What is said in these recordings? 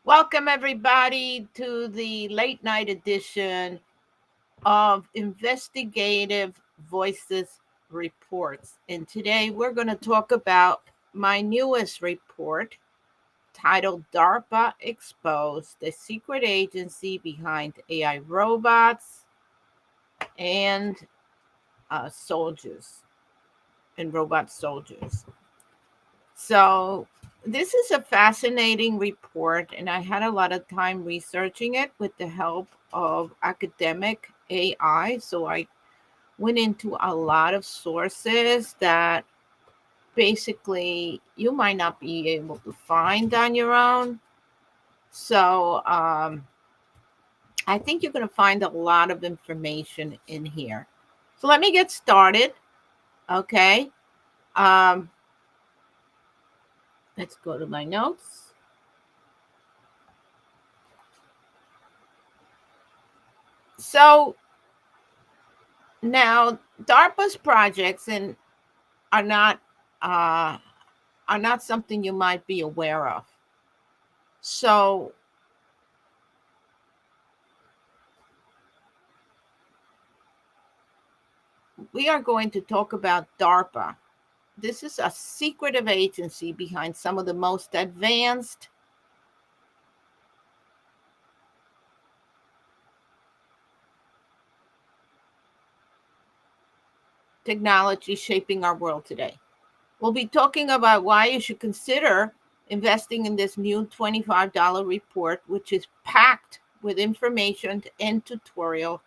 Welcome, everybody, to the late night edition of Investigative Voices Reports. And today we're going to talk about my newest report titled DARPA Exposed, the secret agency behind AI robots and soldiers and robot soldiers. So, this is a fascinating report, and I had a lot of time researching it with the help of academic AI. So, I went into a lot of sources that basically you might not be able to find on your own. So, I think you're going to find a lot of information in here. So, let me get started. Okay. Um, let's go to my notes. So, now, DARPA's projects and are not uh, are not something you might be aware of. So we are going to talk about DARPA. This is a secretive agency behind some of the most advanced technology shaping our world today. We'll be talking about why you should consider investing in this new $25 report, which is packed with information and tutorial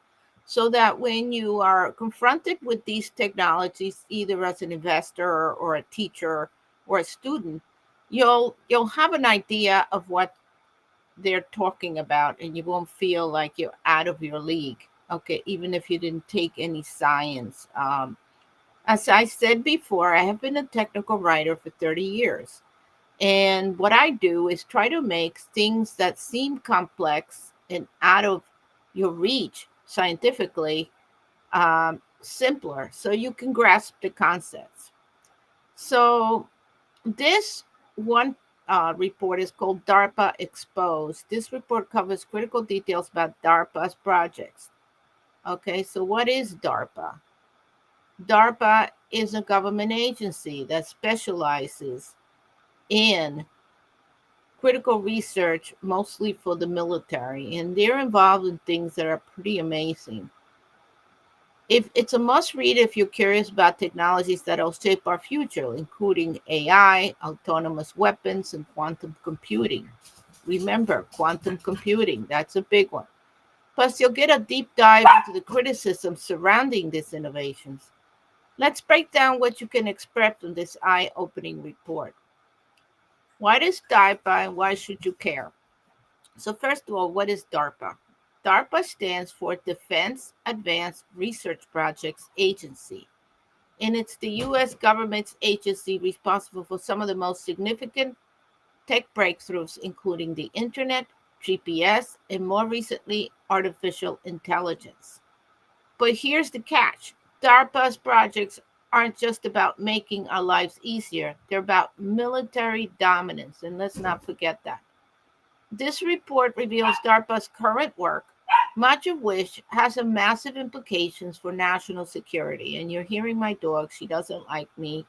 so that when you are confronted with these technologies, either as an investor or a teacher or a student, you'll have an idea of what they're talking about and you won't feel like you're out of your league. Okay, even if you didn't take any science. As I said before, I have been a technical writer for 30 years. And what I do is try to make things that seem complex and out of your reach scientifically simpler so you can grasp the concepts. So, this one report is called DARPA Exposed. This report covers critical details about DARPA's projects. Okay, so what is DARPA? DARPA is a government agency that specializes in critical research, mostly for the military, and they're involved in things that are pretty amazing. If it's a must read if you're curious about technologies that will shape our future, including AI, autonomous weapons, and quantum computing. Remember, quantum computing, that's a big one. Plus, you'll get a deep dive into the criticism surrounding these innovations. Let's break down what you can expect from this eye opening report. What is DARPA and why should you care? So, first of all, what is DARPA? DARPA stands for Defense Advanced Research Projects Agency, and it's the U.S. government's agency responsible for some of the most significant tech breakthroughs, including the internet, GPS, and more recently, artificial intelligence. But here's the catch: DARPA's projects aren't just about making our lives easier, they're about military dominance, and let's not forget that. This report reveals DARPA's current work, much of which has a massive implications for national security. And you're hearing my dog. She doesn't like me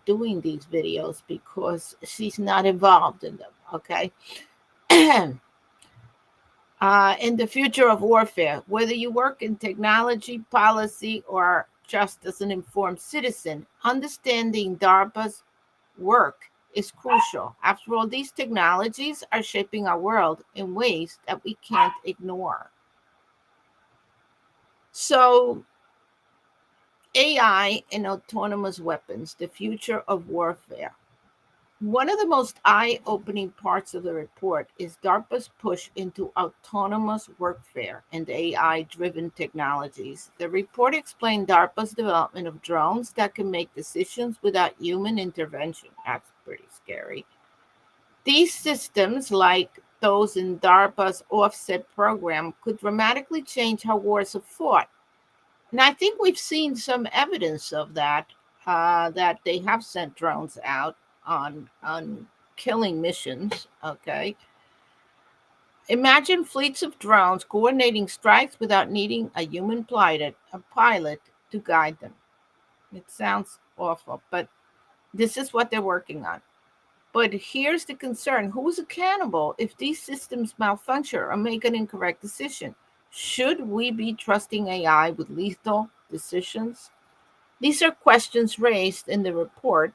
doing these videos because she's not involved in them. Okay. In the future of warfare, whether you work in technology, policy, or just as an informed citizen, understanding DARPA's work is crucial. After all, these technologies are shaping our world in ways that we can't ignore. So, AI and autonomous weapons, the future of warfare. One of the most eye opening parts of the report is DARPA's push into autonomous warfare and AI driven technologies. The report explained DARPA's development of drones that can make decisions without human intervention. That's pretty scary. These systems, like those in DARPA's offset program, could dramatically change how wars are fought. And I think we've seen some evidence of that, that they have sent drones out on killing missions. Okay. Imagine fleets of drones coordinating strikes without needing a human pilot to guide them. It sounds awful, but this is what they're working on. But here's the concern: who's accountable if these systems malfunction or make an incorrect decision? Should we be trusting AI with lethal decisions? These are questions raised in the report,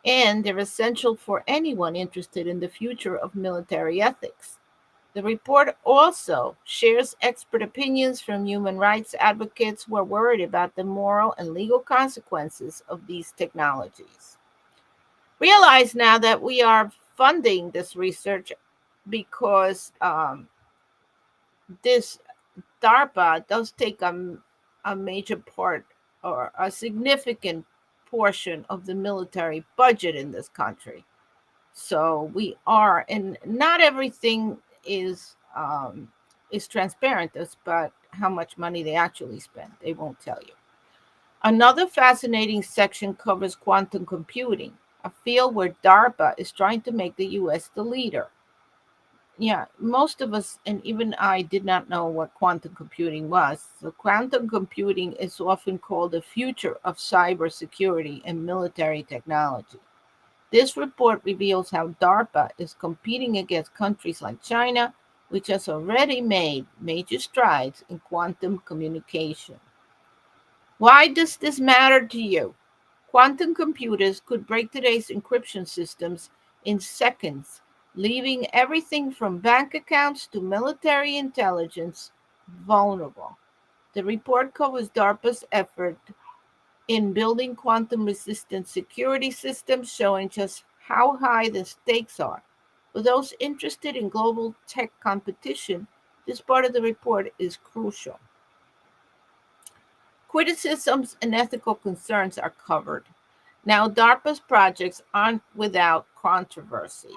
and they're essential for anyone interested in the future of military ethics. The report also shares expert opinions from human rights advocates who are worried about the moral and legal consequences of these technologies. Realize now that we are funding this research because this DARPA does take a major part or a significant portion of the military budget in this country. So we are, and not everything is transparent about how much money they actually spend. They won't tell you. Another fascinating section covers quantum computing, a field where DARPA is trying to make the U.S. the leader. Yeah, most of us, and even I, did not know what quantum computing was. So, quantum computing is often called the future of cybersecurity and military technology. This report reveals how DARPA is competing against countries like China, which has already made major strides in quantum communication. Why does this matter to you? Quantum computers could break today's encryption systems in seconds, leaving everything from bank accounts to military intelligence vulnerable. The report covers DARPA's effort in building quantum resistant security systems, showing just how high the stakes are. For those interested in global tech competition, this part of the report is crucial. Criticisms and ethical concerns are covered. Now, DARPA's projects aren't without controversy,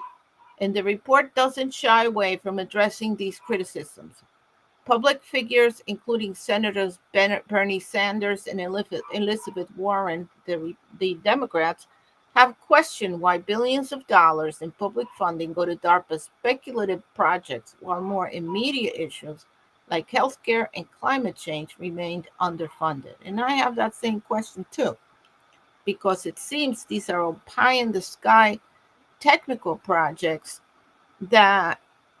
and the report doesn't shy away from addressing these criticisms. Public figures, including Senators Bernie Sanders and Elizabeth Warren, the Democrats, have questioned why billions of dollars in public funding go to DARPA's speculative projects while more immediate issues like healthcare and climate change remained underfunded. And I have that same question too, because it seems these are all pie in the sky technical projects that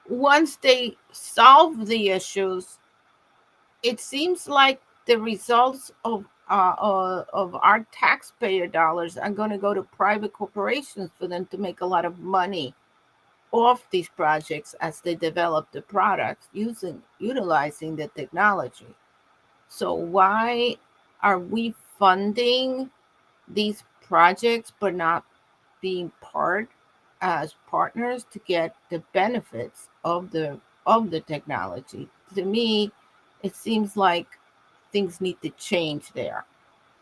once they solve the issues, it seems like the results of our taxpayer dollars are going to go to private corporations for them to make a lot of money off these projects as they develop the products utilizing the technology. So why are we funding these projects but not being part as partners to get the benefits of the technology? To me, it seems like things need to change there.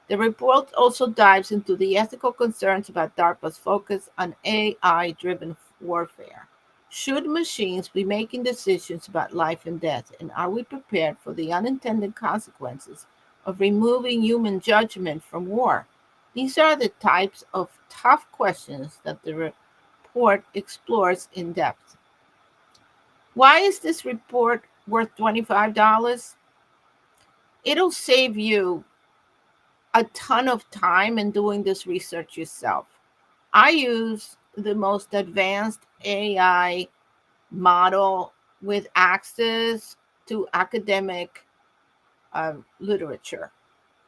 The report also dives into the ethical concerns about DARPA's focus on AI driven warfare. Should machines be making decisions about life and death, and are we prepared for the unintended consequences of removing human judgment from war? These are the types of tough questions that the report explores in depth. Why is this report worth $25? It'll save you a ton of time in doing this research yourself. I use the most advanced AI model with access to academic literature,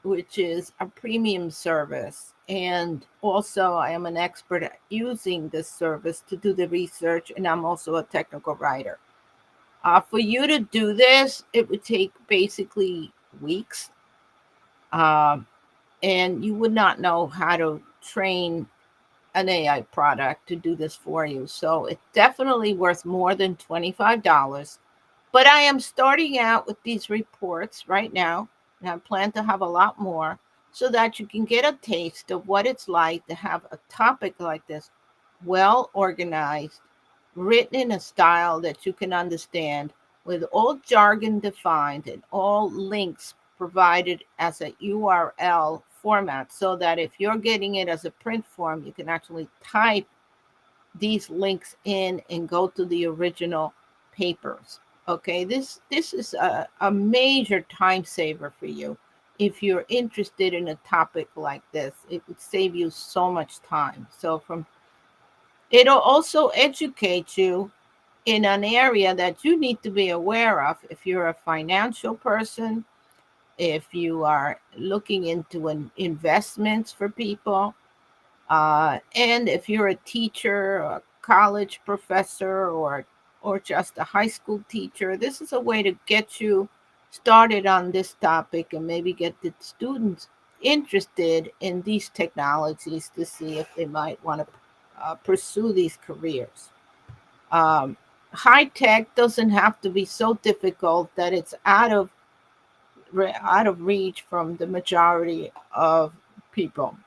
which is a premium service. And also, I am an expert at using this service to do the research, and I'm also a technical writer. For you to do this, it would take basically weeks. Um, and you would not know how to train an AI product to do this for you. So it's definitely worth more than $25. But I am starting out with these reports right now, and I plan to have a lot more so that you can get a taste of what it's like to have a topic like this well organized, written in a style that you can understand, with all jargon defined and all links provided as a URL format, so that if you're getting it as a print form, you can actually type these links in and go to the original papers. Okay, this is a major time saver for you. If you're interested in a topic like this, it would save you so much time. So from it'll also educate you in an area that you need to be aware of. If you're a financial person, if you are looking into an investments for people, and if you're a teacher, a college professor, or just a high school teacher, this is a way to get you started on this topic and maybe get the students interested in these technologies to see if they might want to pursue these careers. Um, High tech doesn't have to be so difficult that it's out of reach from the majority of people.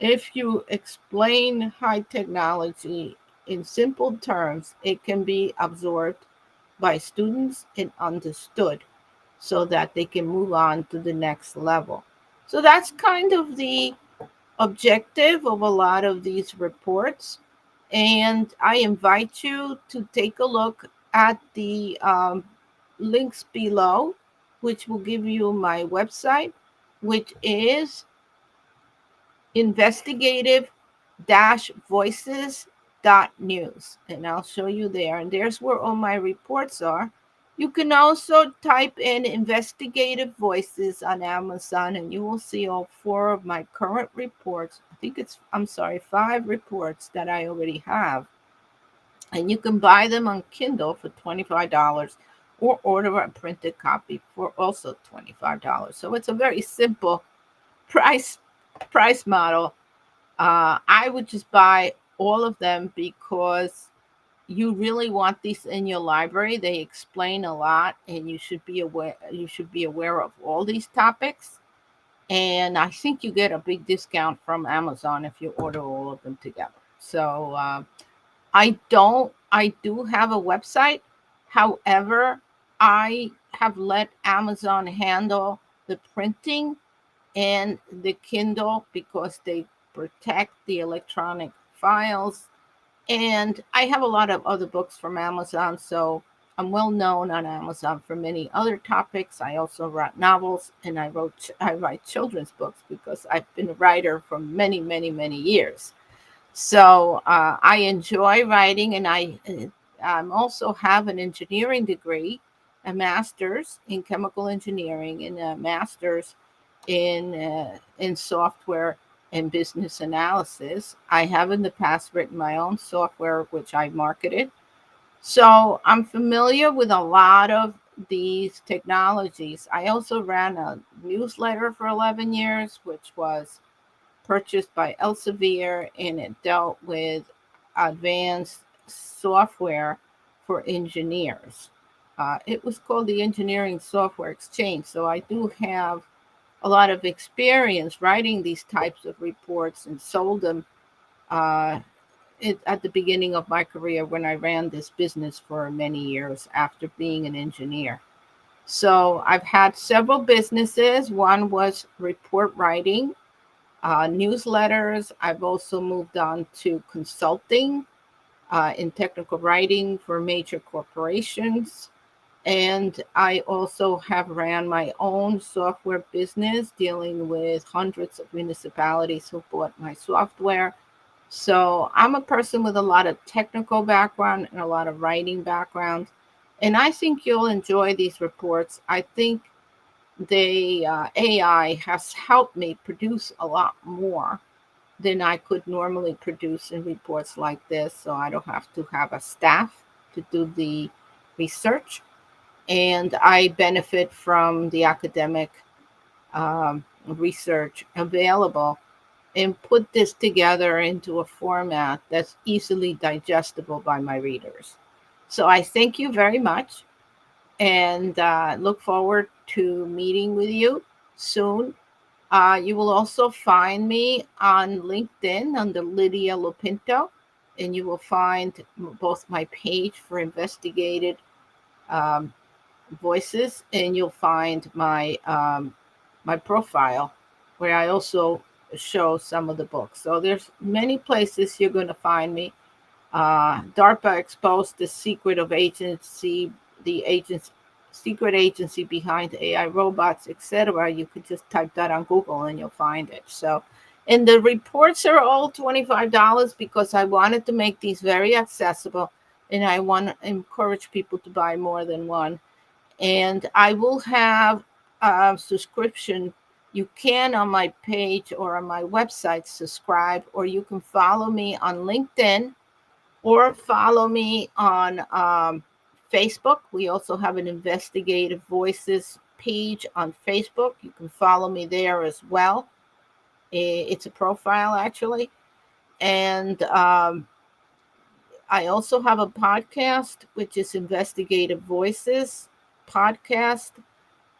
If you explain high technology in simple terms, it can be absorbed by students and understood so that they can move on to the next level. So that's kind of the objective of a lot of these reports. And I invite you to take a look at the links below, which will give you my website, which is investigative voices.news. And I'll show you there. And there's where all my reports are. You can also type in investigative voices on Amazon and you will see all four of my current reports. I think I'm sorry, 5 reports that I already have. And you can buy them on Kindle for $25 or order a printed copy for also $25. So it's a very simple price price model. I would just buy all of them because you really want these in your library. They explain a lot, and you should be aware. You should be aware of all these topics. And I think you get a big discount from Amazon if you order all of them together. So I don't. I do have a website. However, I have let Amazon handle the printing and the Kindle because they protect the electronic files. And I have a lot of other books from Amazon, so I'm well known on Amazon for many other topics. I also write novels and I write children's books because I've been a writer for many, many, many years. So I enjoy writing, and I also have an engineering degree, a master's in chemical engineering, and a master's in software and business analysis. I have in the past written my own software, which I marketed. So I'm familiar with a lot of these technologies. I also ran a newsletter for 11 years, which was purchased by Elsevier, and it dealt with advanced software for engineers. It was called the Engineering Software Exchange. So I do have a lot of experience writing these types of reports and sold them uh, at the beginning of my career when I ran this business for many years after being an engineer. So I've had several businesses. One was report writing, newsletters. I've also moved on to consulting in technical writing for major corporations. And I also have ran my own software business dealing with hundreds of municipalities who bought my software. So I'm a person with a lot of technical background and a lot of writing background. And I think you'll enjoy these reports. I think the AI has helped me produce a lot more than I could normally produce in reports like this. So I don't have to have a staff to do the research, and I benefit from the academic research available and put this together into a format that's easily digestible by my readers. So I thank you very much and look forward to meeting with you soon. You will also find me on LinkedIn under Lydia Lopinto, and you will find both my page for investigated um, voices, and you'll find my profile where I also show some of the books. So there's many places you're going to find me. DARPA exposed the secret of agency, the agents, secret agency behind AI robots, etc. You could just type that on Google and you'll find it. So, and the reports are all $25 because I wanted to make these very accessible, and I want to encourage people to buy more than one. And I will have a subscription. You can on my page or on my website subscribe, or you can follow me on LinkedIn or follow me on Facebook. We also have an Investigative Voices page on Facebook. You can follow me there as well. It's a profile, actually. And I also have a podcast, which is Investigative Voices podcast.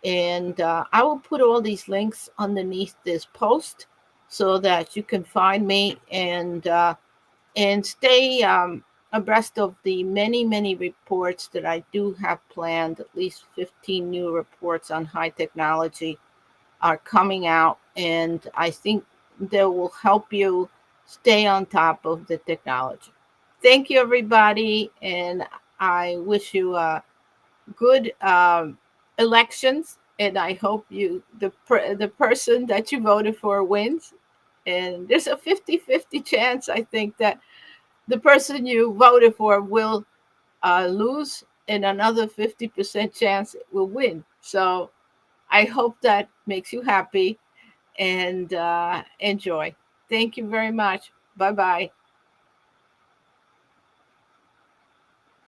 And I will put all these links underneath this post so that you can find me and stay abreast of the many, many reports that I do have planned. At least 15 new reports on high technology are coming out, and I think they will help you stay on top of the technology. Thank you, everybody, and I wish you good elections. And I hope the person that you voted for wins. And there's a 50-50 chance, I think, that the person you voted for will lose, and another 50% chance will win. So I hope that makes you happy and enjoy. Thank you very much. Bye bye.